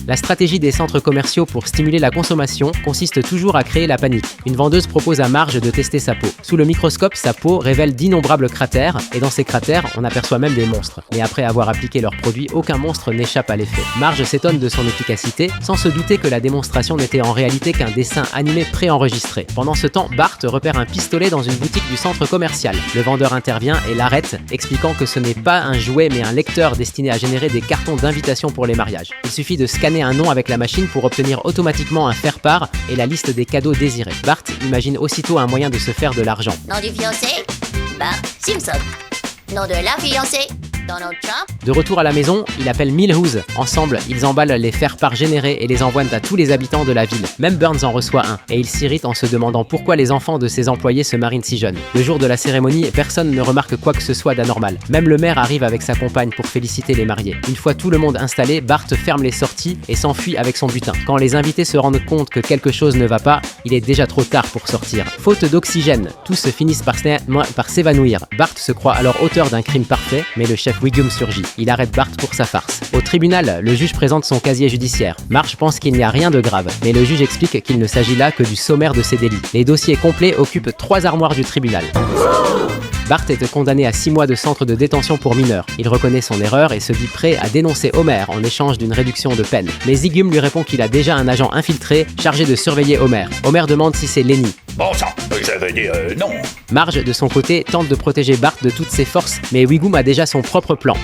La stratégie des centres commerciaux pour stimuler la consommation consiste toujours à créer la panique. Une vendeuse propose à Marge de tester sa peau. Sous le microscope, sa peau révèle d'innombrables cratères, et dans ces cratères, on aperçoit même des monstres. Mais après avoir appliqué leur produit, aucun monstre n'échappe à l'effet. Marge s'étonne de son efficacité, sans se douter que la démonstration n'était en réalité qu'un dessin animé préenregistré. Pendant ce temps, Bart repère un pistolet dans une boutique du centre commercial. Le vendeur intervient et l'arrête, expliquant que ce n'est pas un jouet mais un lecteur destiné à générer des cartons d'invitation pour les mariages. Il suffit de scanner un nom avec la machine pour obtenir automatiquement un faire-part et la liste des cadeaux désirés. Bart imagine aussitôt un moyen de se faire de l'argent. Nom du fiancé, Bart Simpson. Nom de la fiancée, Donald Trump. De retour à la maison, il appelle Milhouse. Ensemble, ils emballent les faire-part générés et les envoient à tous les habitants de la ville. Même Burns en reçoit un, et il s'irrite en se demandant pourquoi les enfants de ses employés se marient si jeunes. Le jour de la cérémonie, personne ne remarque quoi que ce soit d'anormal. Même le maire arrive avec sa compagne pour féliciter les mariés. Une fois tout le monde installé, Bart ferme les sorties et s'enfuit avec son butin. Quand les invités se rendent compte que quelque chose ne va pas, il est déjà trop tard pour sortir. Faute d'oxygène, tous finissent par s'évanouir. Bart se croit alors auteur d'un crime parfait, mais le chef Wiggum surgit. Il arrête Bart pour sa farce. Au tribunal, le juge présente son casier judiciaire. Marge pense qu'il n'y a rien de grave, mais le juge explique qu'il ne s'agit là que du sommaire de ses délits. Les dossiers complets occupent 3 armoires du tribunal. Bart est condamné à 6 mois de centre de détention pour mineurs. Il reconnaît son erreur et se dit prêt à dénoncer Homer en échange d'une réduction de peine. Mais Wiggum lui répond qu'il a déjà un agent infiltré chargé de surveiller Homer. Homer demande si c'est Lenny. Bon sang, ça veut dire non. Marge, de son côté, tente de protéger Bart de toutes ses forces, mais Wiggum a déjà son propre plan.